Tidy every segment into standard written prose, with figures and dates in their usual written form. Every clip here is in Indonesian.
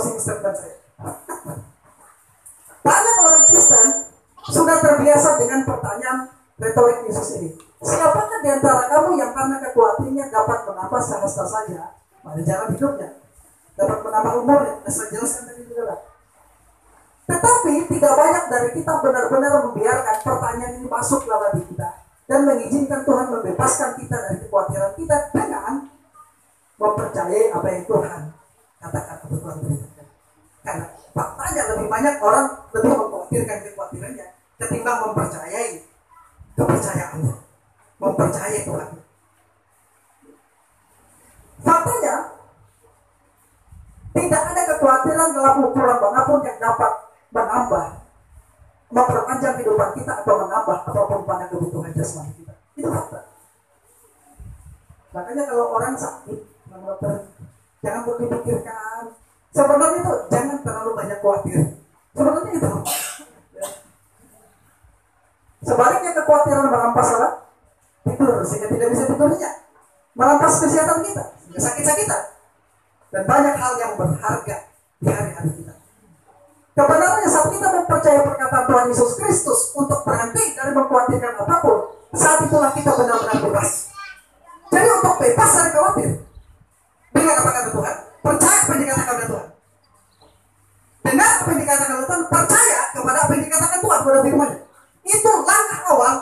closing statement saya. Banyak orang Kristen sudah terbiasa dengan pertanyaan retorik Yesus ini. Siapakah di antara kamu yang karena kekuatannya dapat menambah sehasta saja pada jalan hidupnya? Dapat menambah umurnya? Saya jelaskan tadi juga. Tetapi tidak banyak dari kita benar-benar membiarkan pertanyaan ini masuk dalam hati kita dan mengizinkan Tuhan membebaskan kita dari kekhawatiran kita dengan mempercayai apa yang Tuhan katakan atau Tuhan beritakan. Karena faktanya lebih banyak orang lebih mengkhawatirkan kekhawatirannya ketimbang mempercayai kepercayaannya, mempercayai Tuhan. Faktanya tidak ada kekhawatiran dalam ukuran manapun yang dapat menambah, memperpanjang kehidupan kita atau menambah apapun pada kebutuhan jasmani kita. Itu fakta. Makanya kalau orang sakit, dokter, jangan berpikirkan. Sebenarnya itu jangan terlalu banyak khawatir. Sebenarnya itu. Sebaliknya kekhawatiran merampas apa? Tidur sehingga tidak bisa tidurnya. Merampas kesehatan kita sehingga sakit-sakitan. Dan banyak hal yang berharga di hari-hari kita. Kebenarannya saat kita mempercayai perkataan Tuhan Yesus Kristus untuk berhenti dari mengkhawatirkan apapun, saat itulah kita benar-benar bebas. Jadi untuk bebas dari khawatir, dengar apa kata Tuhan, percaya apa yang dikatakan oleh Tuhan. Dengar apa yang dikatakan oleh Tuhan, percaya kepada apa yang dikatakan Tuhan pada firman-Nya. Itu langkah awal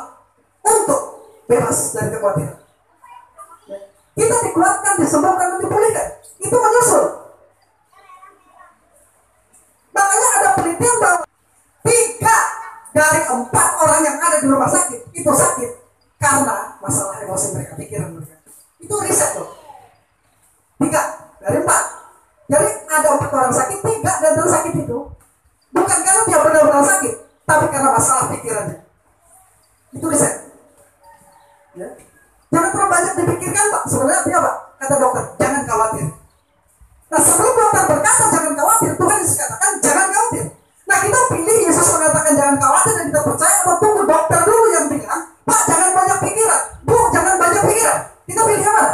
untuk bebas dari kekhawatiran. Kita dikuatkan, disembuhkan, dan dipulihkan. Itu menyusul. Makanya ada penelitian bahwa 3 dari 4 orang yang ada di rumah sakit itu sakit karena masalah emosi mereka, pikiran mereka. Itu riset loh. 3 dari 4. Jadi ada 4 orang sakit, 3 dan terus sakit itu bukan karena dia benar-benar sakit, tapi karena masalah pikirannya. Itu riset. Ya. Jangan terlalu banyak dipikirkan, Pak. Sebenarnya dia Pak, kata dokter, jangan khawatir. Nah sebelum dokter berkata jangan khawatir, Tuhan Yesus katakan jangan khawatir. Nah kita pilih Yesus mengatakan jangan khawatir dan kita percaya, atau tunggu dokter dulu yang bilang, Pak jangan banyak pikiran, Bu jangan banyak pikiran. Kita pilih yang mana?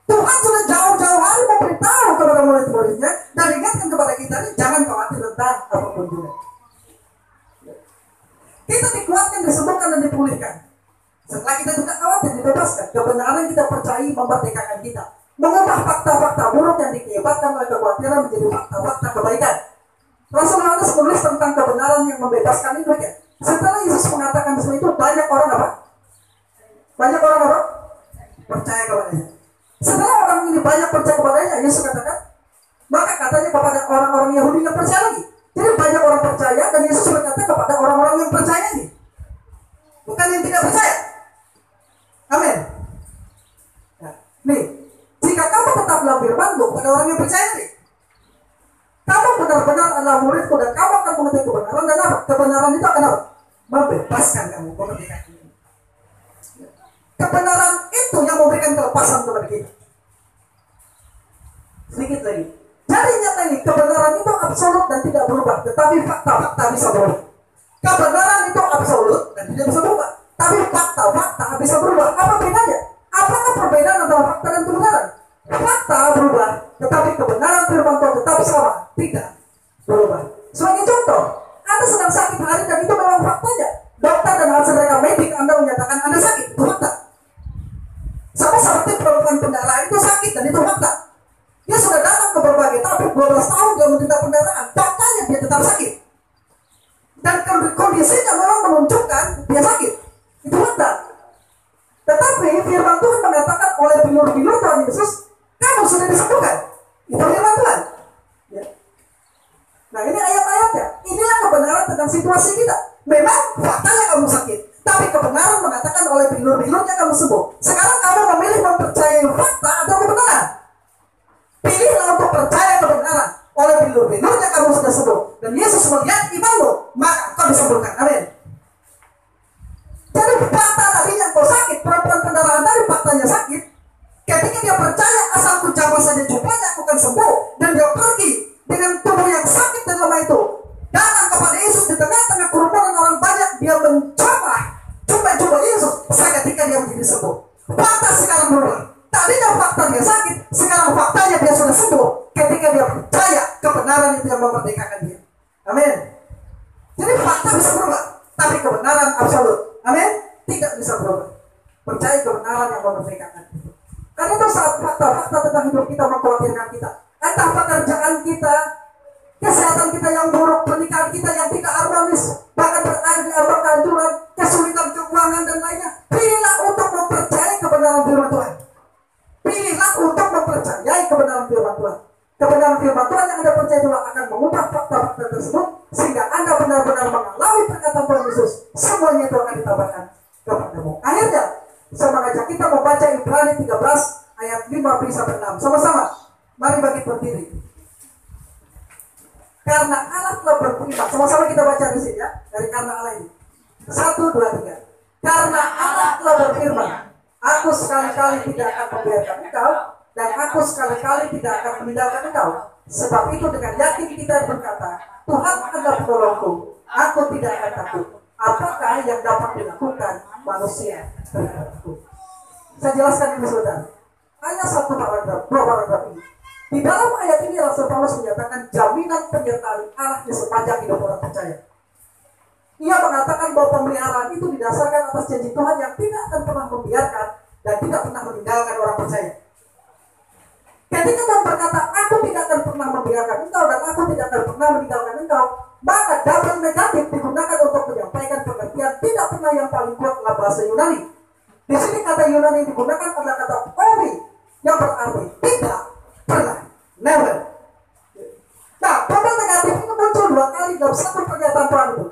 Tuhan sudah jauh-jauh hari memberitahu kepada murid-muridnya dan ingatkan kepada kita ini jangan khawatir tentang apapun juga. Kita dikuatkan, disembuhkan dan dipulihkan. Setelah kita tidak khawatir, dibebaskan. Kebenaran yang kita percayai memerdekakan kita, mengubah fakta-fakta buruk yang dikibatkan oleh kekhawatiran menjadi fakta-fakta kebaikan. Rasul Yohanes menulis tentang kebenaran yang membebaskan itu ya. Setelah Yesus mengatakan semua itu, banyak orang apa? Banyak orang apa? Percaya kepadanya. Setelah orang ini banyak percaya kepadanya, Yesus katakan, maka katanya kepada orang-orang Yahudi yang percaya lagi. Jadi banyak orang percaya dan Yesus berkata kepada orang-orang yang percaya ini, bukan yang tidak percaya. Amin. Nah, nih, jika kamu tetap dalam firman-Ku pada orang yang percaya nih, kamu benar-benar adalah murid-Ku dan kamu akan mengerti kebenaran dan apa? Kebenaran itu akan apa? Membebaskan kamu, memerdekakan kamu. Kebenaran itu yang memberikan kelepasan kepada kita. Sedikit lagi. Jadi nyata ini, kebenaran itu absolut dan tidak berubah, tetapi fakta-fakta bisa berubah. Kebenaran itu absolut dan tidak bisa berubah, tapi fakta-fakta bisa berubah. Apa bedanya? Apakah perbedaan antara fakta dan kebenaran? Fakta berubah, tetapi kebenaran firman Tuhan tetap sama, tidak berubah. Sebagai contoh, Anda sedang sakit hari dan itu memang faktanya. Dokter dan hasil rekam medik Anda menyatakan Anda sakit, itu fakta. Sama seperti perempuan pendarahan itu sakit dan itu fakta. Dia sudah datang ke berbagai tabib 12 tahun dia menderita pendarahan, faktanya dia tetap sakit. Dan kondisinya memang menunjukkan dia sakit. Itu fakta. Tetapi firman Tuhan mengatakan oleh bilur-bilur Tuhan Yesus, kamu sudah disembuhkan. Itu firman Tuhan. Ya. Nah ini ayat-ayatnya. Inilah kebenaran tentang situasi kita. Memang faktanya kamu sakit, tapi kebenaran mengatakan oleh bilur-bilurnya kamu sembuh. Sekarang kamu memilih mempercayai fakta atau kebenaran. Pilihlah untuk percaya kebenaran. Oleh bilur-bilurnya kamu sudah sembuh. Dan Yesus melihat imanmu, maka kau disembuhkan. Amin. Jadi fakta tadinya kau sakit, perempuan pendarahan tadi faktanya sakit. Ketika dia percaya asal ku jamah saja jubahnya aku akan sembuh, dan dia pergi dengan tubuh yang sakit dan lemah itu datang kepada Yesus di tengah-tengah kerumunan orang banyak, dia mencoba Yesus seketika dia menjadi sembuh. Fakta sekarang berubah. Tadinya fakta dia sakit, sekarang faktanya dia sudah sembuh ketika dia percaya kebenaran itu yang memerdekakan dia. Amin. Jadi fakta bisa berubah, tapi kebenaran absolut, amin, tidak bisa berubah. Percaya kebenaran yang memerdekakan itu. Karena itu saat fakta-fakta tentang hidup kita mengkhawatirkan kita, entah pekerjaan kita, kesehatan kita yang buruk, pernikahan kita yang tidak harmonis, bahkan berada di ambang kehancuran, kesulitan keuangan dan lainnya, pilihlah untuk mempercayai kebenaran firman Tuhan. Pilihlah untuk mempercayai kebenaran firman Tuhan. Kebenaran firman Tuhan yang Anda percaya itulah akan mengubah fakta-fakta tersebut, sehingga Anda benar-benar mengalami perkataan Tuhan Yesus. Semuanya itu akan ditambahkan kepadamu. Akhirnya, saya mengajak kita membaca Ibrani 13 ayat 5-6. Sama-sama, mari bangkit berdiri. Karena Allah telah berfirman, sama-sama kita baca di sini ya, dari karena Allah ini. 1, 2, 3. Karena Allah telah berfirman, aku sekali-kali tidak akan membiarkan engkau, dan aku sekali-kali tidak akan meninggalkan engkau. Sebab itu dengan yakin kita berkata, Tuhan adalah penolongku, aku tidak akan takut. Apakah yang dapat dilakukan manusia terhadapku? Saya jelaskan ini saudara. Hanya satu paragraf, dua paragraf ini. Di dalam ayat ini Rasul Paulus menyatakan jaminan penyertaan Allah di sepanjang hidup orang percaya. Ia mengatakan bahwa pemeliharaan itu didasarkan atas janji Tuhan yang tidak akan pernah membiarkan dan tidak pernah meninggalkan orang percaya. Ketika Tuhan berkata, aku tidak akan pernah membiarkan engkau dan aku tidak akan pernah meninggalkan engkau, maka double negatif digunakan untuk menyampaikan pengertian tidak pernah yang paling kuat adalah bahasa Yunani. Di sini kata Yunani yang digunakan adalah kata omi, yang berarti tidak pernah, never. Nah, double negatif itu muncul dua kali dalam satu pernyataan Tuhan itu.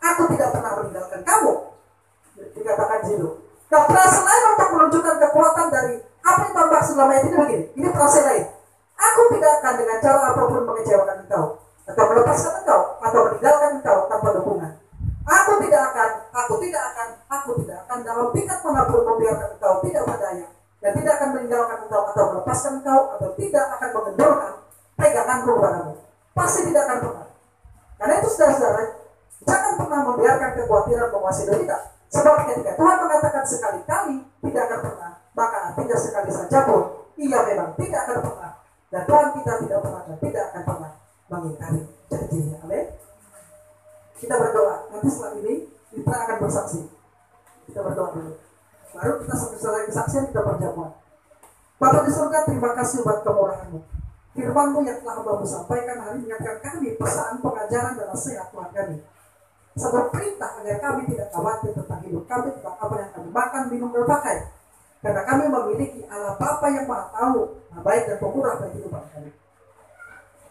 Aku tidak pernah meninggalkan kamu, dikatakan di situ. Nah, frase lain untuk menunjukkan kekuatan dari apa yang Tuhan maksud dalam ayat ini begini. Ini frase lain. Aku tidak akan dengan cara apapun mengecewakan engkau, atau melepaskan engkau, atau meninggalkan engkau tanpa dukungan. Aku tidak akan dalam tingkat manapun membiarkan engkau tidak berdaya, dan tidak akan meninggalkan engkau atau melepaskan engkau, atau tidak akan mengendurkan peganganku kepadamu. Pasti tidak akan pernah. Karena itu saudara-saudara, jangan pernah membiarkan kekhawatiran menguasai diri kita. Sebab ketika Tuhan mengatakan sekali-kali tidak akan pernah, maka artinya sekali saja pun ia memang tidak akan pernah. Dan Tuhan kita tidak pernah dan tidak akan pernah mengingkari janjinya. Amin. Kita berdoa. Nanti setelah ini kita akan bersaksi. Kita berdoa dulu. Baru kita selesai kesaksian, kita berjamuan. Bapa di surga, terima kasih buat kemurahan-Mu. Firman-Mu yang telah Hamba-Mu sampaikan hari mengingatkan kami pesan pengajaran dan nasihat Tuhan kami. Satu perintah agar kami tidak khawatir tentang hidup kami, tentang apa yang kami makan, minum, dan pakai. Karena kami memiliki Allah Bapa yang Maha Tahu, Maha Baik dan Pemurah bagi kehidupan kami.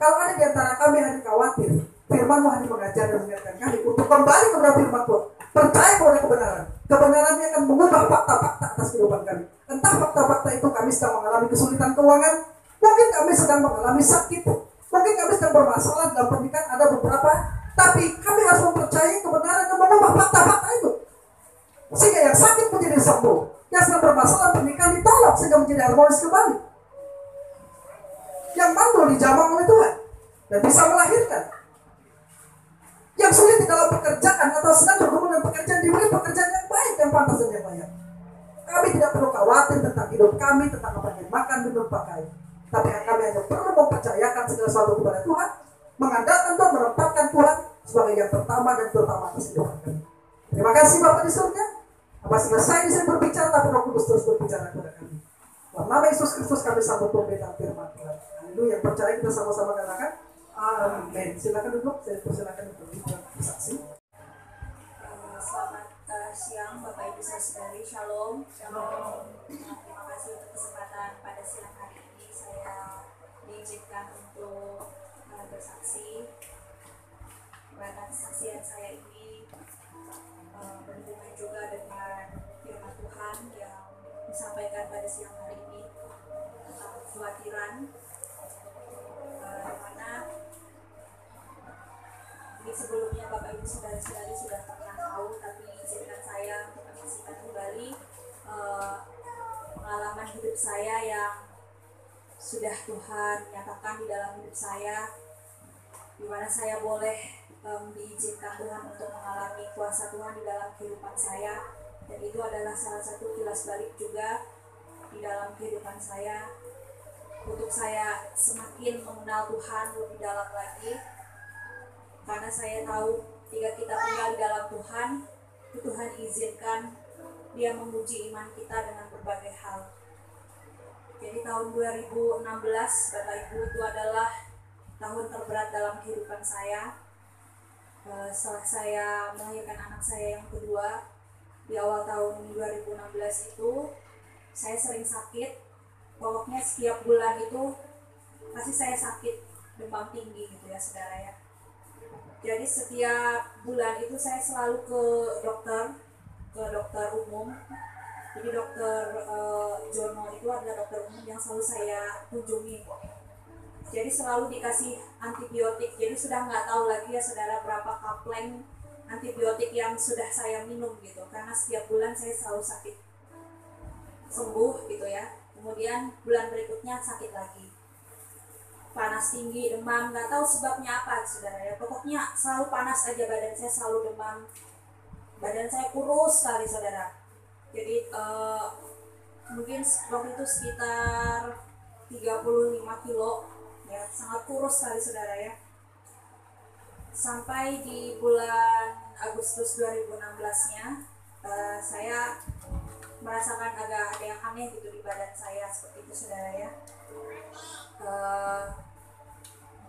Kalau ada di antara kami yang khawatir, Firman-Mu hari mengajar dan mengingatkan kami untuk kembali kepada Firman Tuhan, percaya kepada kebenaran. Kebenarannya akan mengubah fakta-fakta atas kehidupan kami. Entah fakta-fakta itu kami sedang mengalami kesulitan keuangan, mungkin kami sedang mengalami sakit, mungkin kami sedang bermasalah dalam pernikahan, ada beberapa. Tapi kami harus mempercayai kebenaran yang mengubah fakta-fakta itu, sehingga yang sakit menjadi sembuh, yang sedang bermasalah pernikahan ditolak sehingga menjadi harmonis kembali, yang mandul dijamah oleh Tuhan dan bisa melahirkan, yang sulit di dalam pekerjaan atau sedang berhubungan dengan pekerjaan diberi pekerjaan yang baik, yang pantas dan yang layak. Kami tidak perlu khawatir tentang hidup kami, tentang apa yang makan, minum, pakai. Tapi kami hanya perlu mempercayakan segala sesuatu kepada Tuhan, mengandalkan Tuhan, menempatkan Tuhan sebagai yang pertama dan terutama atas kehidupan kami. Terima kasih Bapa di surga. Apa selesai di sini berbicara, tapi Roh Kudus terus berbicara kepada kami. Dalam nama Yesus Kristus kami sambut pemberitaan firman Tuhan. Haleluya. Percaya kita sama-sama katakan amin. Silakan duduk. Saya persilakan untuk bersaksi. Selamat siang Bapak Ibu Saudari. Shalom. Terima kasih untuk kesempatan pada siang hari ini. Saya diizinkan untuk bersaksi. Karena kesaksian saya ini berhubungan juga dengan firman Tuhan yang disampaikan pada siang hari ini tentang kekhawatiran, di mana ini sebelumnya Bapak Ibu Saudari sudah pernah tahu, tapi izinkan saya untuk menyaksikan kembali pengalaman hidup saya yang sudah Tuhan nyatakan di dalam hidup saya, di mana saya boleh diizinkan Tuhan untuk mengalami kuasa Tuhan di dalam kehidupan saya, dan itu adalah salah satu kilas balik juga di dalam kehidupan saya, untuk saya semakin mengenal Tuhan lebih dalam lagi, karena saya tahu jika kita tinggal di dalam Tuhan, Tuhan izinkan Dia menguji iman kita dengan berbagai hal. Jadi tahun 2016 Bapak Ibu itu adalah tahun terberat dalam kehidupan saya. Setelah saya melahirkan anak saya yang kedua di awal tahun 2016 itu, saya sering sakit. Pokoknya setiap bulan itu pasti saya sakit, demam tinggi gitu ya saudara ya. Jadi setiap bulan itu saya selalu ke dokter umum. Jadi dokter Jono itu adalah dokter umum yang selalu saya kunjungi. Jadi selalu dikasih antibiotik. Jadi sudah nggak tahu lagi ya saudara berapa kapleng antibiotik yang sudah saya minum gitu. Karena setiap bulan saya selalu sakit. Sembuh gitu ya. Kemudian bulan berikutnya sakit lagi. Panas tinggi, demam, nggak tahu sebabnya apa saudara ya. Pokoknya selalu panas aja badan saya, selalu demam. Badan saya kurus sekali saudara. Jadi mungkin waktu itu sekitar 35 kilo ya, sangat kurus sekali saudara ya. Sampai di bulan Agustus 2016-nya saya merasakan agak ada yang aneh gitu di badan saya, seperti itu saudara ya.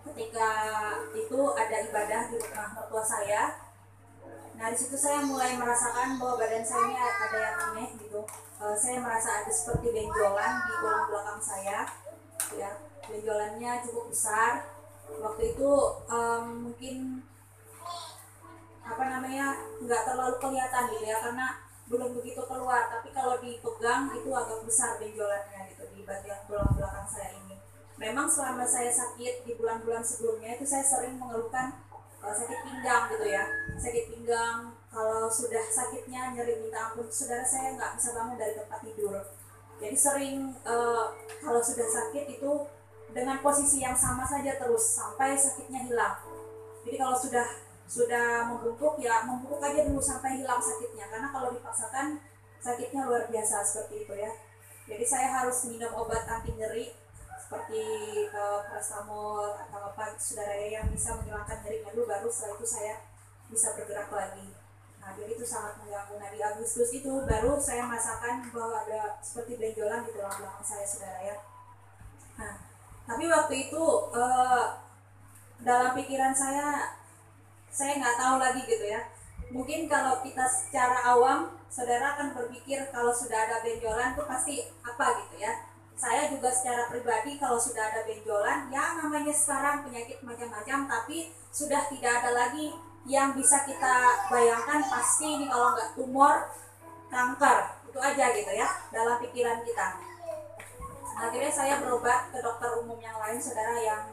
Ketika itu ada ibadah di rumah mertua saya. Nah di situ saya mulai merasakan bahwa badan saya ini ada yang aneh gitu. Saya merasa ada seperti benjolan di tulang belakang saya, ya. Benjolannya cukup besar. Waktu itu mungkin nggak terlalu kelihatan gitu ya, karena belum begitu keluar. Tapi kalau dipegang itu agak besar benjolannya gitu di bagian tulang belakang saya ini. Memang selama saya sakit di bulan-bulan sebelumnya itu saya sering mengeluhkan sakit pinggang gitu ya, sakit pinggang. Kalau sudah sakitnya nyeri minta ampun saudara, saya nggak bisa bangun dari tempat tidur. Jadi sering kalau sudah sakit itu dengan posisi yang sama saja terus sampai sakitnya hilang. Jadi kalau sudah membungkuk ya membungkuk aja dulu sampai hilang sakitnya, karena kalau dipaksakan sakitnya luar biasa seperti itu ya. Jadi saya harus minum obat anti nyeri seperti paracetamol atau apa saudara yang bisa menghilangkan nyerinya dulu, baru setelah itu saya bisa bergerak lagi. Nah jadi itu sangat mengganggu. Nah di Agustus itu baru saya merasakan bahwa ada seperti benjolan di tulang belakang saya saudara ya. Nah tapi waktu itu dalam pikiran saya nggak tahu lagi gitu ya. Mungkin kalau kita secara awam saudara akan berpikir kalau sudah ada benjolan tuh pasti apa gitu ya. Saya juga secara pribadi kalau sudah ada benjolan, ya namanya sekarang penyakit macam-macam, tapi sudah tidak ada lagi yang bisa kita bayangkan pasti ini kalau nggak tumor, kanker, itu aja gitu ya dalam pikiran kita. Akhirnya saya berobat ke dokter umum yang lain saudara yang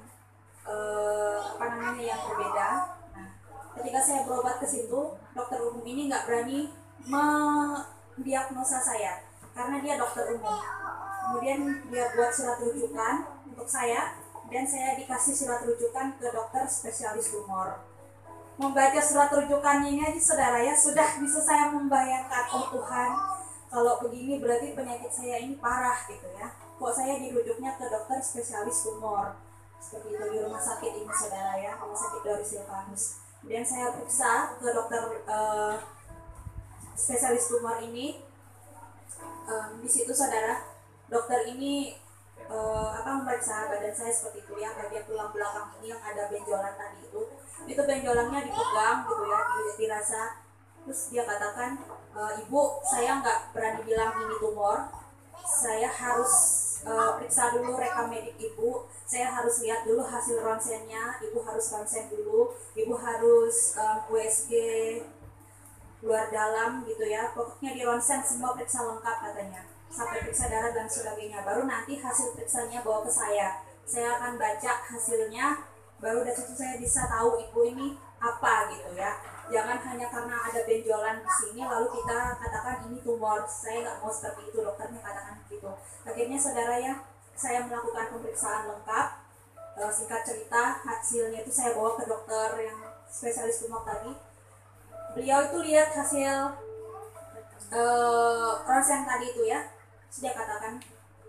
yang berbeda. Nah, ketika saya berobat ke situ, dokter umum ini nggak berani mendiagnosa saya karena dia dokter umum. Kemudian dia buat surat rujukan untuk saya, dan saya dikasih surat rujukan ke dokter spesialis tumor. Membaca surat rujukannya ini aja saudara ya, sudah bisa saya membayangkan, oh Tuhan, kalau begini berarti penyakit saya ini parah gitu ya. Kok saya dirujuknya ke dokter spesialis tumor seperti itu di rumah sakit ini saudara ya, rumah sakit Doris Silvanus. Kemudian saya periksa ke dokter spesialis tumor ini. Di situ saudara, dokter ini memeriksa badan saya seperti itu ya, bagian tulang belakang ini yang ada benjolan tadi itu benjolannya dipegang gitu ya, dirasa. Terus dia katakan, ibu, saya nggak berani bilang ini tumor, saya harus periksa dulu rekam medik ibu, saya harus lihat dulu hasil ronsennya, ibu harus ronsen dulu, ibu harus USG luar dalam gitu ya, pokoknya di ronsen semua periksa lengkap katanya, sampai periksa darah dan sebagainya. Baru nanti hasil periksanya bawa ke saya akan baca hasilnya, baru dari situ saya bisa tahu ibu ini apa gitu ya. Jangan hanya karena ada benjolan di sini lalu kita katakan ini tumor. Saya nggak mau seperti itu, dokternya katakan begitu. Akhirnya saudara ya, saya melakukan pemeriksaan lengkap. Singkat cerita, hasilnya itu saya bawa ke dokter yang spesialis tumor tadi. Beliau itu lihat hasil ronsen tadi itu ya, dia katakan,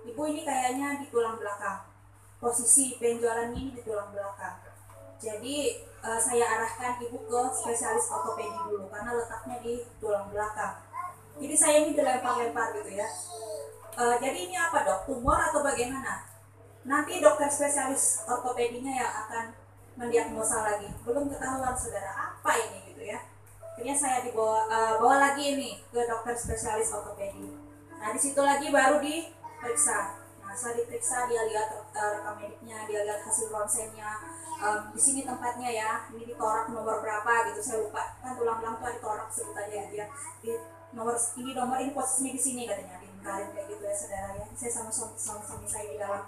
ibu ini kayaknya di tulang belakang. posisi benjolan ini di tulang belakang. Jadi saya arahkan ibu ke spesialis ortopedi dulu karena letaknya di tulang belakang. Jadi saya ini dilempar-lempar gitu ya. Jadi ini apa dok? Tumor atau bagaimana? Nanti dokter spesialis ortopedinya yang akan mendiagnosa lagi. Belum ketahuan saudara apa ini gitu ya. Akhirnya saya bawa lagi ini ke dokter spesialis ortopedi. Nah di situ lagi baru diperiksa. Nah saya diperiksa, dia lihat rekam mediknya, dia lihat hasil ronsennya. Di sini tempatnya ya, ini di torak nomor berapa gitu, saya lupa. Kan tulang-tulang tuh ada torak sebut aja gitu ya. Di nomor ini posisinya di sini katanya, diingkarin kayak gitu ya saudara ya. Saya sama suami saya di dalam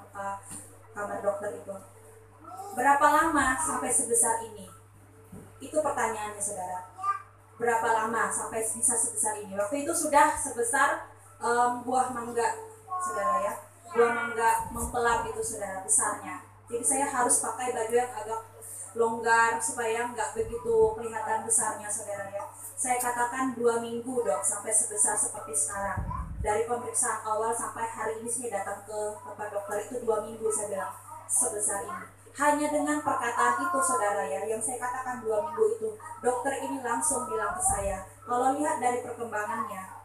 kamar dokter itu. Berapa lama sampai sebesar ini? Itu pertanyaannya saudara. Berapa lama sampai bisa sebesar ini? Waktu itu sudah sebesar buah mangga saudara ya. Buah mangga mempelap itu saudara besarnya. Jadi saya harus pakai baju yang agak longgar supaya nggak begitu kelihatan besarnya saudara ya. Saya katakan 2 minggu dok sampai sebesar seperti sekarang. Dari pemeriksaan awal sampai hari ini saya datang ke tempat dokter itu 2 minggu saya bilang sebesar ini. Hanya dengan perkataan itu saudara ya, yang saya katakan 2 minggu itu, dokter ini langsung bilang ke saya, kalau lihat dari perkembangannya,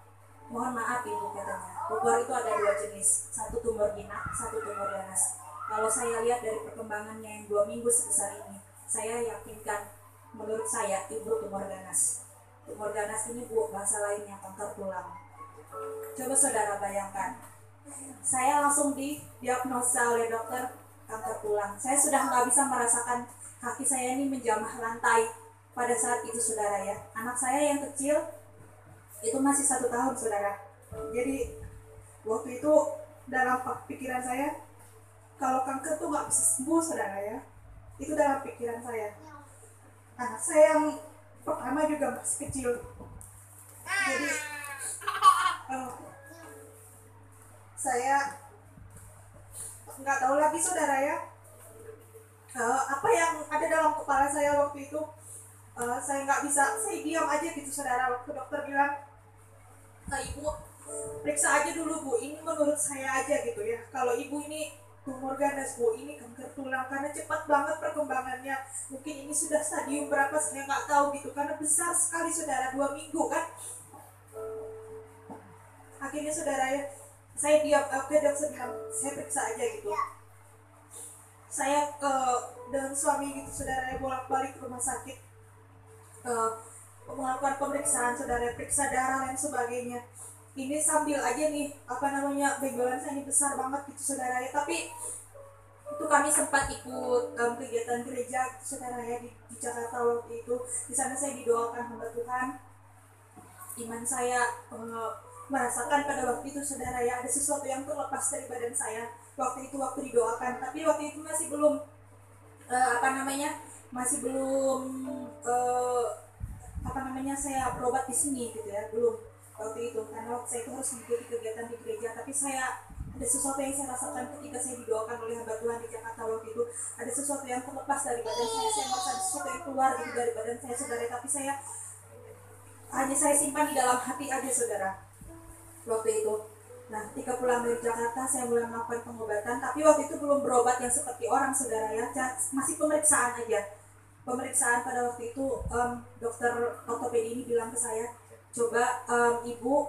mohon maaf ibu katanya, tumor itu ada 2 jenis, satu tumor jinak, satu tumor ganas. Kalau saya lihat dari perkembangannya yang 2 minggu sebesar ini, saya yakinkan menurut saya ibu tumor ganas. Tumor ganas ini bu, bahasa lainnya kanker tulang. Coba saudara bayangkan, saya langsung didiagnosa oleh dokter kanker tulang. Saya sudah nggak bisa merasakan kaki saya ini menjamah lantai pada saat itu saudara ya. Anak saya yang kecil itu masih 1 tahun saudara. Jadi waktu itu dalam pikiran saya, kalau kanker tuh nggak bisa sembuh saudara ya. Itu dalam pikiran saya. Anak saya yang pertama juga masih kecil. Jadi saya nggak tahu lagi saudara ya, apa yang ada dalam kepala saya waktu itu. Saya nggak bisa, saya diam aja gitu saudara. Waktu dokter bilang, ibu periksa aja dulu bu, ini menurut saya aja gitu ya, kalau ibu ini tumor ganas bu, ini kanker tulang, karena cepat banget perkembangannya. Mungkin ini sudah stadium berapa saya nggak tahu gitu, karena besar sekali saudara, 2 minggu kan. Akhirnya saudara ya, saya diam. Oke dok, saya periksa aja gitu. Saya dengan suami gitu saudara, bolak-balik ke rumah sakit, melakukan pemeriksaan saudara, periksa darah dan sebagainya. Ini sambil aja nih, benjolan saya ini besar banget gitu saudara ya. Tapi itu kami sempat ikut kegiatan gereja gitu, saudara ya, di Jakarta waktu itu. Di sana saya didoakan hamba Tuhan. Iman saya merasakan pada waktu itu saudara ya, ada sesuatu yang terlepas dari badan saya waktu didoakan. Tapi waktu itu masih belum saya berobat di sini gitu ya, belum waktu itu, karena waktu saya itu harus mengikuti kegiatan di gereja. Tapi saya ada sesuatu yang saya rasakan ketika saya didoakan oleh hamba Tuhan di Jakarta waktu itu. Ada sesuatu yang terlepas dari badan saya merasa ada sesuatu yang keluar gitu dari badan saya saudara. Tapi saya simpan di dalam hati aja saudara waktu itu. Nah ketika pulang dari Jakarta saya mulai melakukan pengobatan, tapi waktu itu belum berobat yang seperti orang saudara ya, masih pemeriksaan aja. Pemeriksaan pada waktu itu dokter ortopedi ini bilang ke saya, coba ibu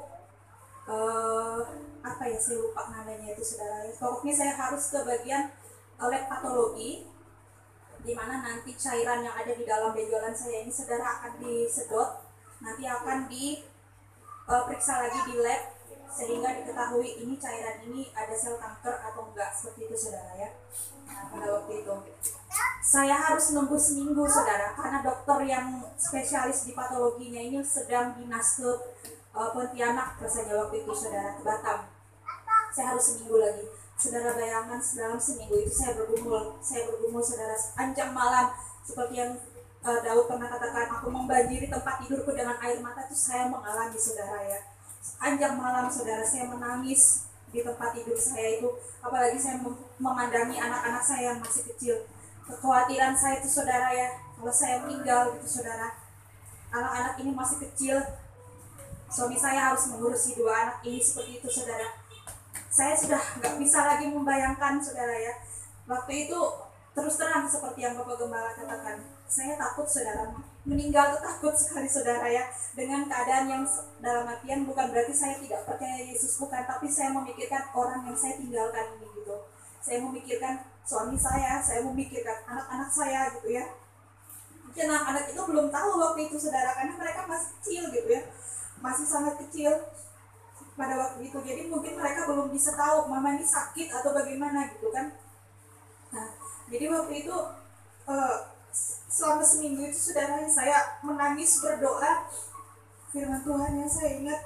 saya lupa namanya itu saudara ya. Pokoknya saya harus ke bagian lab patologi, di mana nanti cairan yang ada di dalam benjolan saya ini saudara akan disedot, nanti akan diperiksa lagi di lab sehingga diketahui ini cairan ini ada sel kanker atau enggak, seperti itu saudara ya. Nah, pada waktu itu saya harus nunggu seminggu saudara, karena dokter yang spesialis di patologinya ini sedang dinas ke Pontianak rasanya waktu itu saudara, ke Batam. Saya harus seminggu lagi saudara. Bayangkan dalam seminggu itu saya bergumul saudara, sepanjang malam, seperti yang Daud pernah katakan, aku membanjiri tempat tidurku dengan air mata. Itu saya mengalami saudara ya, sepanjang malam saudara saya menangis di tempat tidur saya itu. Apalagi saya memandangi anak-anak saya yang masih kecil. Kekhawatiran saya itu saudara ya, kalau saya meninggal gitu saudara, anak-anak ini masih kecil, suami saya harus mengurusi 2 anak ini, seperti itu saudara. Saya sudah nggak bisa lagi membayangkan saudara ya, Waktu itu terus terang seperti yang Bapak Gembala katakan, saya takut saudara, meninggal itu takut sekali saudara ya, dengan keadaan yang dalam artian bukan berarti saya tidak percaya Yesus, bukan, tapi saya memikirkan orang yang saya tinggalkan ini gitu. Saya memikirkan suami saya memikirkan anak-anak saya gitu ya. Mungkin anak-anak itu belum tahu waktu itu saudara, karena mereka masih kecil gitu ya, masih sangat kecil pada waktu itu. Jadi mungkin mereka belum bisa tahu mama ini sakit atau bagaimana gitu kan. Nah, jadi waktu itu selama seminggu itu saudara, saya menangis berdoa firman Tuhan yang saya ingat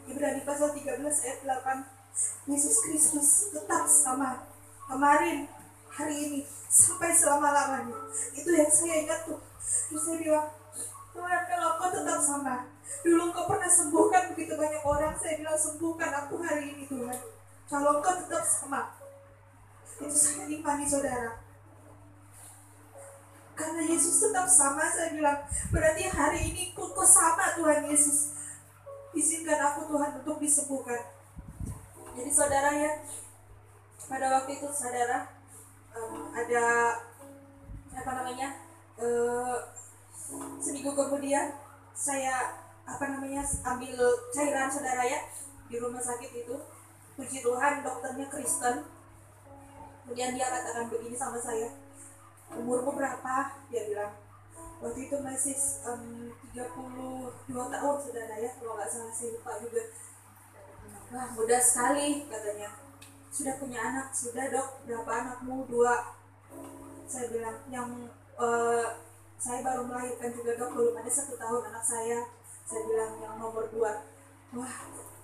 Ibrani pasal 13 ayat 8, Yesus Kristus tetap sama kemarin, hari ini, sampai selama-lamanya. Itu yang saya ingat tuh. Terus saya bilang, Tuhan, kalau Kau tetap sama, dulu Kau pernah sembuhkan begitu banyak orang, saya bilang sembuhkan aku hari ini Tuhan. Kalau Kau tetap sama, itu saya imani saudara. Karena Yesus tetap sama, saya bilang, berarti hari ini Kau sama Tuhan Yesus. Izinkan aku Tuhan untuk disembuhkan. Jadi saudara ya, pada waktu itu saudara, ada seminggu kemudian saya ambil cairan saudara ya di rumah sakit itu. Puji Tuhan, dokternya Kristen. Kemudian dia katakan begini sama saya, umurmu berapa? Dia bilang, waktu itu masih 32 tahun saudara ya, kalau nggak salah, saya lupa juga. Wah, muda sekali katanya. Sudah punya anak? Sudah dok. Berapa anakmu? 2. Saya bilang, saya baru melahirkan juga dok, belum ada 1 tahun anak saya. Saya bilang, yang nomor 2. Wah,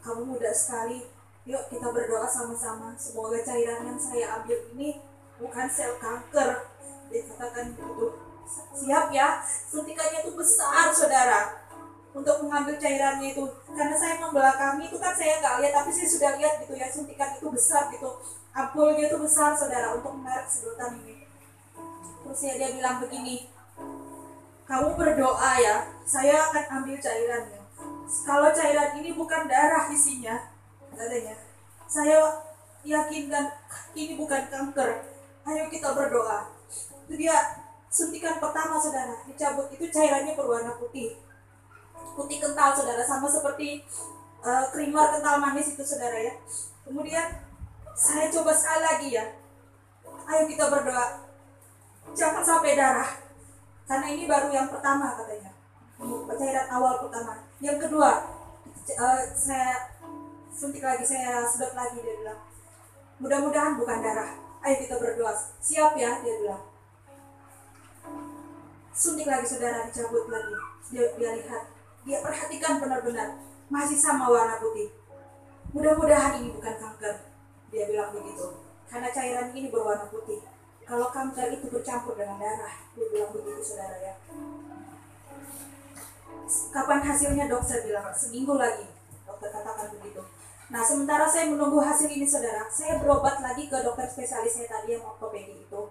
kamu muda sekali. Yuk kita berdoa sama-sama, semoga cairan yang saya ambil ini bukan sel kanker. Dia katakan begitu. Siap ya, suntikannya itu besar saudara, untuk mengambil cairannya itu. Karena saya membelakangi itu kan saya nggak lihat, tapi saya sudah lihat gitu ya, suntikan itu besar gitu, ampulnya itu besar saudara, untuk menarik sedotan ini. Terus dia bilang begini, kamu berdoa ya, saya akan ambil cairannya. Kalau cairan ini bukan darah isinya, katanya, saya yakinkan ini bukan kanker. Ayo kita berdoa. Itu dia suntikan pertama saudara, dicabut, itu cairannya berwarna putih, putih kental saudara, sama seperti creamer kental manis itu saudara ya. Kemudian saya coba sekali lagi ya, ayo kita berdoa, jangan sampai darah, karena ini baru yang pertama katanya, cairan awal pertama. Yang kedua, saya suntik lagi, saya sedot lagi. Dia bilang, mudah-mudahan bukan darah, ayo kita berdoa. Siap ya, dia bilang. Suntik lagi saudara, dicabut lagi. Dia lihat, dia perhatikan benar-benar, masih sama warna putih. Mudah-mudahan ini bukan kanker, dia bilang begitu, karena cairan ini berwarna putih. Kalau kanker itu bercampur dengan darah, dia bilang begitu saudara ya. Kapan hasilnya dok? Saya bilang, seminggu lagi, dokter katakan begitu. Nah, sementara saya menunggu hasil ini saudara, saya berobat lagi ke dokter spesialis saya tadi yang ortopedi itu.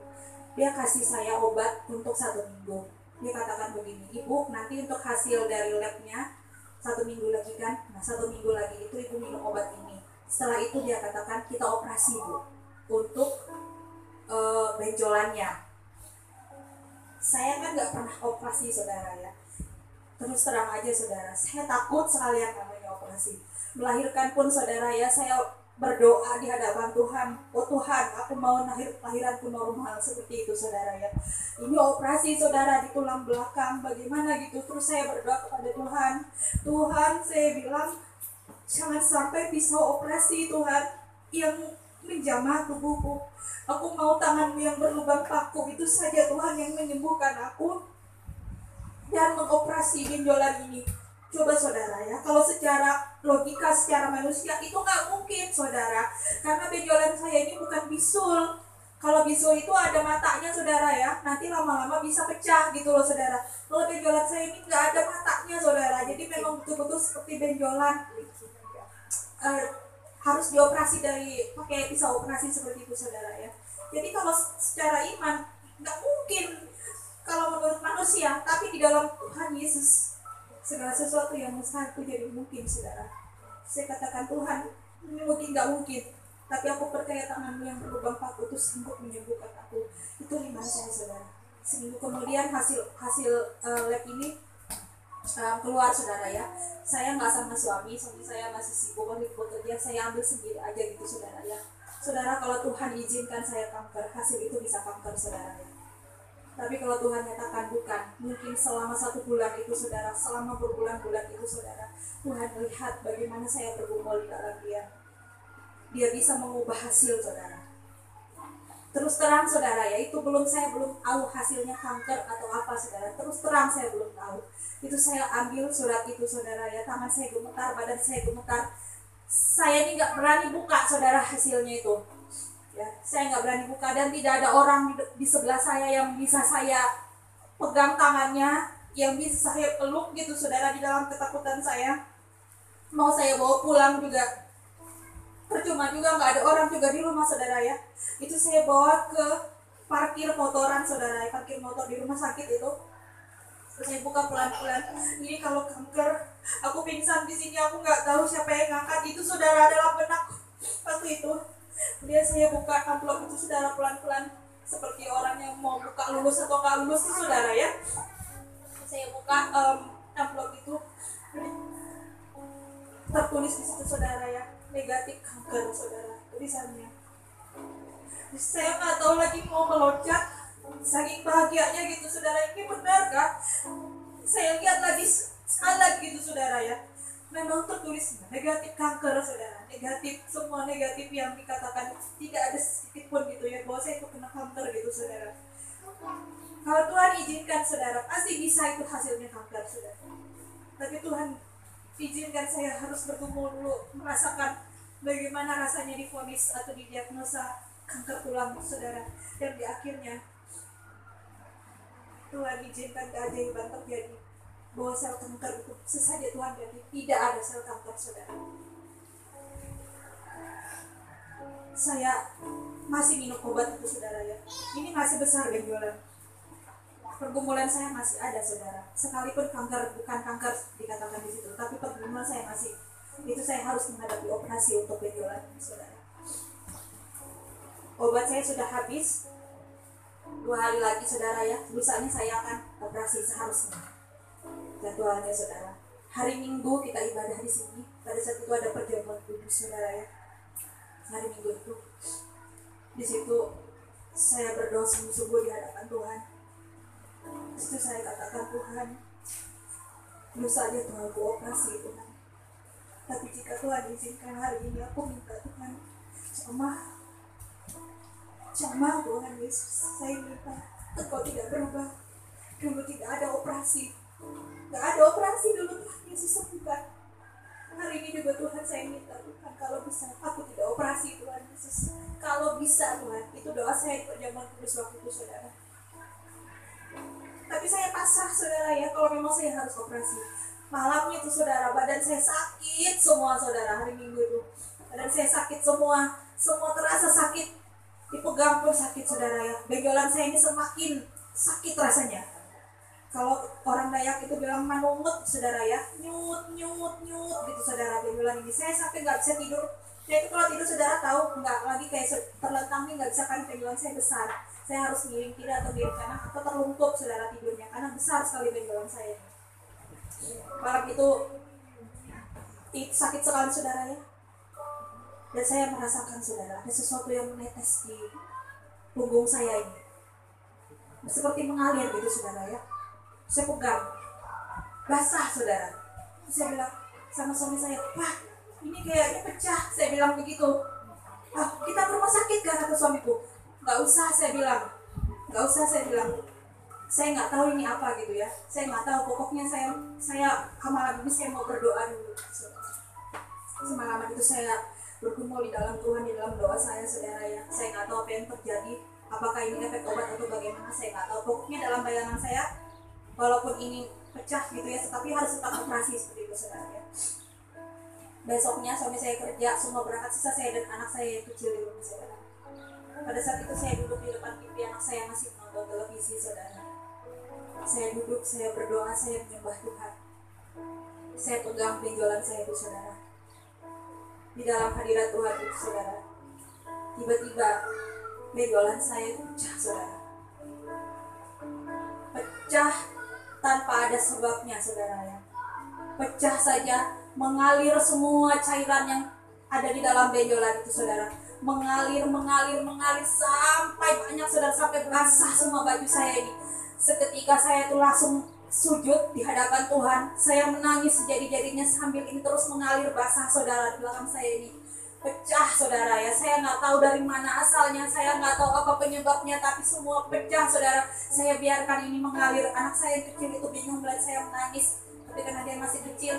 Dia kasih saya obat untuk 1 minggu. Dia katakan begini, ibu nanti untuk hasil dari labnya 1 minggu lagi kan. Nah, 1 minggu lagi itu ibu minum obat ini. Setelah itu dia katakan kita operasi bu, untuk benjolannya. Saya kan gak pernah operasi saudara ya. Terus terang aja saudara, saya takut sekali yang namanya operasi. Melahirkan pun saudara ya, saya berdoa di hadapan Tuhan, oh Tuhan, aku mau lahiranku normal, seperti itu saudara ya. Ini operasi saudara di tulang belakang, bagaimana gitu. Terus saya berdoa kepada Tuhan, Tuhan saya bilang, jangan sampai pisau operasi Tuhan yang menjamah tubuhku. Aku mau tanganmu yang berlubang paku itu saja Tuhan yang menyembuhkan aku dan mengoperasi benjolan ini. Coba saudara ya, kalau secara logika, secara manusia itu nggak mungkin saudara, karena benjolan saya ini bukan bisul. Kalau bisul itu ada matanya saudara ya, nanti lama-lama bisa pecah gitu loh saudara. Kalau benjolan saya ini nggak ada matanya saudara, jadi memang betul-betul seperti benjolan, harus dioperasi dari pakai pisau operasi seperti itu saudara ya. Jadi kalau secara iman nggak mungkin kalau menurut manusia, tapi di dalam Tuhan Yesus segala sesuatu yang mustahil itu jadi mungkin saudara. Saya katakan Tuhan, ini mungkin gak mungkin. Tapi aku percaya tanganmu yang berlubang paku itu sanggup menyembuhkan aku. Itu iman saya, saudara. Seminggu kemudian hasil lab ini keluar, saudara ya. Saya nggak sama suami saya masih sibuk bekerja, saya ambil sendiri aja gitu, saudara ya. Saudara, kalau Tuhan izinkan saya kanker, hasil itu bisa kanker, saudara ya. Tapi kalau Tuhan nyatakan bukan, mungkin selama 1 bulan itu, saudara, selama berbulan-bulan itu, saudara, Tuhan melihat bagaimana saya bergumul di dalam dia bisa mengubah hasil, saudara. Terus terang, saudara ya, itu saya belum tahu hasilnya kanker atau apa, saudara. Terus terang saya belum tahu. Itu saya ambil surat itu, saudara ya, tangan saya gemetar, badan saya gemetar. Saya ini nggak berani buka, saudara, hasilnya itu. Ya, saya nggak berani buka dan tidak ada orang di sebelah saya yang bisa saya pegang tangannya, yang bisa saya peluk gitu, saudara, di dalam ketakutan saya. Mau saya bawa pulang juga percuma juga, nggak ada orang juga di rumah, saudara ya. Itu saya bawa ke parkir motoran, saudara, parkir motor di rumah sakit itu. Terus saya buka pelan-pelan. Ini kalau kanker, aku pingsan di sini, aku nggak tahu siapa yang ngangkat. Itu, saudara, adalah benak waktu itu. Kemudian saya buka amplop itu, saudara, pelan-pelan seperti orang yang mau buka lulus atau nggak lulus itu, saudara ya. Saya buka amplop itu, tertulis di situ, saudara ya, negatif kanker, saudara, tulisannya. Saya nggak tahu lagi mau meloncat, saking bahagianya gitu, saudara. Ini benar kah? Saya lihat lagi sekali lagi gitu, saudara ya, memang tertulis negatif kanker, saudara. Negatif, semua negatif yang dikatakan, tidak ada sedikit pun gitu ya bahwa saya itu kena kanker gitu, saudara. Kalau Tuhan izinkan, saudara, pasti bisa itu hasilnya kanker, saudara. Tapi Tuhan izinkan saya harus bergumul dulu, merasakan bagaimana rasanya divonis atau didiagnosa kanker tulang, saudara. Dan di akhirnya Tuhan izinkan keajaiban terjadi, bahwa sel kanker itu sesaja Tuhan jadi tidak ada sel kanker, saudara. Saya masih minum obat itu, saudara ya. Ini masih besar benjolan. Pergumulan saya masih ada, saudara. Sekalipun kanker bukan kanker dikatakan di situ, tapi pergumulan saya masih. Itu saya harus menghadapi operasi untuk benjolan, saudara. Obat saya sudah habis. 2 hari lagi, saudara ya, lusanya saya akan operasi seharusnya. Dan Tuhan ya, saudara, hari Minggu kita ibadah di sini. Pada saat itu ada perjamuan kudus, saudara ya. Hari Minggu itu, di situ saya berdoa sungguh-sungguh di hadapan Tuhan. Itu saya katakan, Tuhan, lu saja Tuhan, aku operasi, Tuhan. Tapi jika Tuhan izinkan hari ini, aku minta Tuhan, jamah Tuhan Yesus, saya minta Engkau tidak berubah. Dulu tidak ada operasi, dulu Tuhan Yesus sembuhkan. Hari ini juga Tuhan, saya minta Tuhan, kalau bisa aku tidak operasi, Tuhan Yesus. Kalau bisa, Tuhan, itu doa saya di perjamuan kudus waktu itu, saudara. Tapi saya pasrah, saudara ya, kalau memang saya harus operasi. Malamnya itu, saudara, badan saya sakit semua, saudara. Hari Minggu itu badan saya sakit semua terasa sakit. Dipegang pun sakit, saudara ya. Benjolan saya ini semakin sakit rasanya. Kalau orang Dayak itu bilang manungut, saudara ya, nyut gitu, saudara, benjolan ini. Saya sampai nggak bisa tidur. Saya itu kalau tidur, saudara tahu, nggak lagi kayak terlentang nih, nggak bisa, kan benjolan saya besar. Saya harus miring kiri atau miring kanan atau terlungkup, saudara, tidurnya karena besar sekali benjolan saya. Malam itu sakit sekali, saudara ya. Dan saya merasakan, saudara, ada sesuatu yang menetes di punggung saya ini, seperti mengalir gitu, saudara ya. Saya pegang, basah, saudara. Saya bilang sama suami saya, Pak, ini kayaknya pecah. Saya bilang begitu. Kita ke rumah sakit kan, kata suamiku. Nggak usah, saya bilang. Saya nggak tahu ini apa gitu ya. Saya nggak tahu, pokoknya saya malam ini saya mau berdoa dulu. Semalaman itu saya bergumul di dalam Tuhan, di dalam doa saya, saudara ya. Saya nggak tahu apa yang terjadi. Apakah ini efek obat atau bagaimana, saya nggak tahu. Pokoknya dalam bayangan saya, walaupun ini pecah gitu ya, tetapi harus tetap operasi seperti itu, saudara ya. Besoknya suami saya kerja, semua berangkat, sisa saya dan anak saya yang kecil di rumah, saudara. Pada saat itu saya duduk di depan TV, anak saya masih menonton televisi, saudara. Saya duduk, saya berdoa, saya menyembah Tuhan. Saya pegang benjolan saya itu, saudara. Di dalam hadirat Tuhan itu, saudara. Tiba-tiba benjolan saya itu pecah, saudara. Pecah tanpa ada sebabnya, saudara ya. Pecah saja, mengalir semua cairan yang ada di dalam benjolan itu, saudara. Mengalir sampai banyak, saudara, sampai basah semua baju saya ini. Seketika saya itu langsung sujud di hadapan Tuhan. Saya menangis sejadi-jadinya sambil ini terus mengalir basah, saudara, di belakang saya ini. Pecah, saudara ya. Saya nggak tahu dari mana asalnya, saya nggak tahu apa penyebabnya, tapi semua pecah, saudara. Saya biarkan ini mengalir. Anak saya yang kecil itu bingung melihat saya menangis, tapi karena dia masih kecil,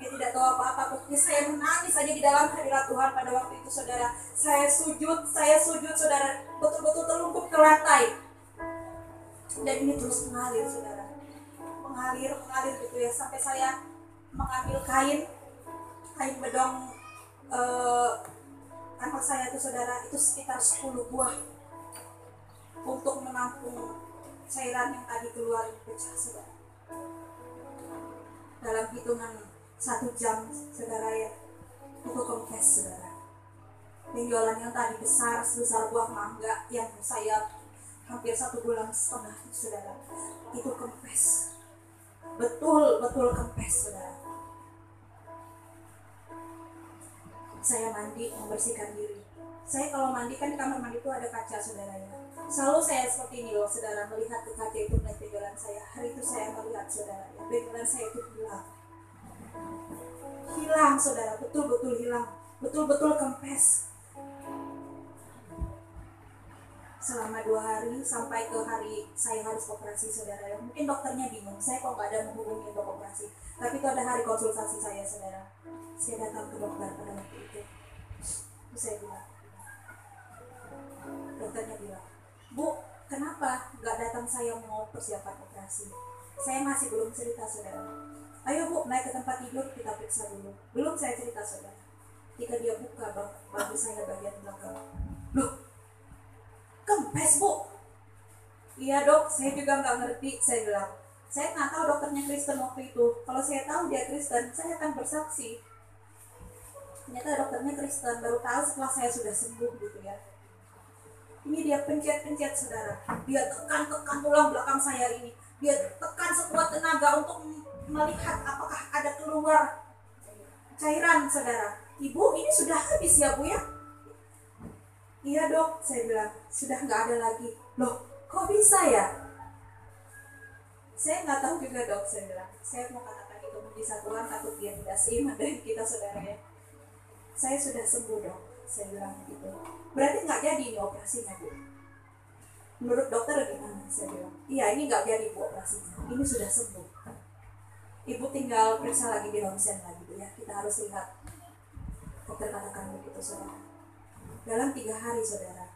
dia tidak tahu apa-apa. Pokoknya saya menangis saja di dalam hadirat Tuhan pada waktu itu, saudara. Saya sujud, saudara, betul-betul terlungkup ke lantai. Dan ini terus mengalir, saudara. Mengalir gitu ya, sampai saya mengambil kain bedong anak saya itu, saudara, itu sekitar 10 buah untuk menampung cairan yang tadi keluar pecah, saudara. Dalam hitungan 1 jam, saudara ya, itu kempes, saudara. Benjolan yang tadi sebesar buah mangga yang saya hampir 1,5 bulan itu, saudara, itu kempes, betul kempes, saudara. Saya mandi, membersihkan diri. Saya kalau mandi kan di kamar mandi itu ada kaca, saudara ya. Selalu saya seperti ini loh, saudara, melihat ke kaca itu, melihat benjolan saya. Hari itu saya melihat, saudara ya, benjolan saya itu hilang, saudara, betul hilang, betul kempes. Selama 2 hari sampai ke hari saya harus operasi, saudara ya. Mungkin dokternya bingung, saya kok gak ada menghubungi untuk operasi. Tapi itu ada hari konsultasi saya, saudara. Saya datang ke dokter pada waktu itu. Terus saya bilang, dokternya bilang, "Bu, kenapa gak datang saya mau persiapan operasi?" Saya masih belum cerita, saudara. "Ayo Bu, naik ke tempat tidur, kita periksa dulu." Belum saya cerita, saudara. Ketika dia buka baju saya bagian belakang, "Loh, kempes Bu." "Iya Dok, saya juga nggak ngerti," saya bilang. Saya nggak tahu dokternya Kristen waktu itu. Kalau saya tahu dia Kristen, saya akan bersaksi. Ternyata dokternya Kristen, baru tahu setelah saya sudah sembuh gitu ya. Ini dia pencet, saudara. Dia tekan tulang belakang saya ini. Dia tekan sekuat tenaga untuk melihat apakah ada keluar cairan, saudara. "Ibu, ini sudah habis ya Bu ya?" "Iya Dok," saya bilang, "sudah nggak ada lagi." "Loh, kok bisa ya?" "Saya nggak tahu juga Dok," saya bilang. Saya mau katakan itu mujizat Tuhan, takut dia tidak seiman dengan kita, saudara ya. "Saya sudah sembuh Dok," saya bilang gitu. "Berarti nggak jadi ini operasinya Bu?" "Menurut dokter gimana?" saya bilang. "Iya, ini nggak jadi Bu operasinya, ini sudah sembuh. Ibu tinggal periksa lagi di ronsen lagi Bu ya, kita harus lihat." Dokter katakan begitu, saudara. Dalam 3 hari, saudara,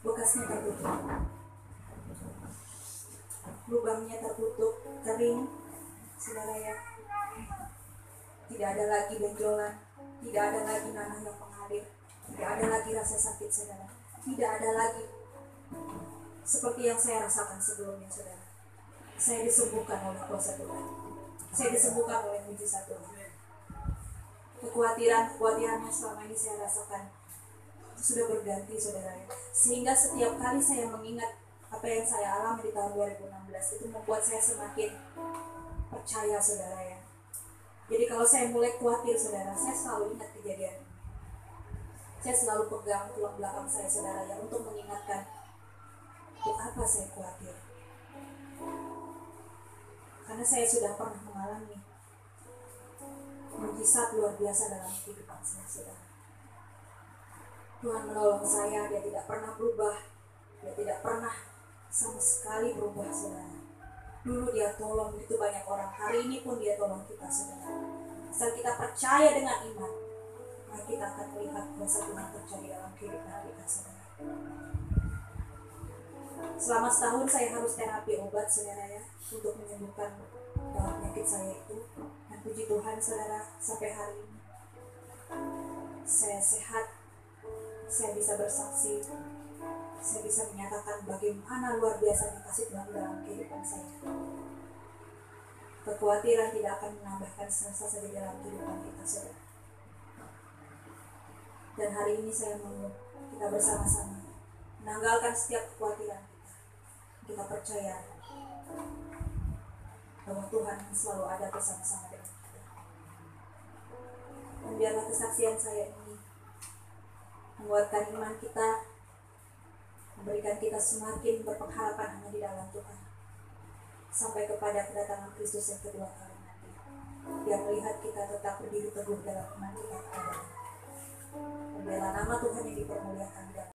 bekasnya tertutup, lubangnya tertutup, kering, saudara ya. Tidak ada lagi benjolan, tidak ada lagi nanah yang mengalir, tidak ada lagi rasa sakit, saudara. Tidak ada lagi seperti yang saya rasakan sebelumnya, saudara. Saya disembuhkan oleh kuasa Tuhan. Saya disembuhkan oleh mujizat Tuhan. Kekhawatiran yang selama ini saya rasakan sudah berganti, saudara ya. Sehingga setiap kali saya mengingat apa yang saya alami di tahun 2016, itu membuat saya semakin percaya, saudara ya. Jadi kalau saya mulai khawatir, saudara, saya selalu ingat kejadian ini. Saya selalu pegang tulang belakang saya, saudara ya, untuk mengingatkan untuk apa saya khawatir. Karena saya sudah pernah mengalami mujizat luar biasa dalam kehidupan saya, saudara. Tuhan menolong saya, dia tidak pernah berubah, dia tidak pernah sama sekali berubah, saudara. Dulu dia tolong begitu banyak orang, hari ini pun dia tolong kita, saudara. Asal kita percaya dengan iman, maka kita akan melihat kuasa Tuhan terjadi dalam kehidupan kita, saudara. Selama setahun saya harus terapi obat, saudara ya, untuk menyembuhkan penyakit saya itu. Dan puji Tuhan, saudara, sampai hari ini saya sehat, saya bisa bersaksi, saya bisa menyatakan bagaimana luar biasanya kasih Tuhan dalam kehidupan saya. Kekhawatiran tidak akan menambahkan rasa saja dalam kehidupan kita, saudara. Dan hari ini saya mau kita bersama-sama menanggalkan setiap kekhawatiran kita. Kita percaya bahwa Tuhan selalu ada bersama-sama dengan kita. Dan biarlah kesaksian saya ini menguatkan iman kita, memberikan kita semakin berpengharapan hanya di dalam Tuhan, sampai kepada kedatangan Kristus yang kedua kali nanti. Biar melihat kita tetap berdiri teguh dalam iman kita kepada-Nya. Dan biarlah nama Tuhan yang dipermuliakan di dalam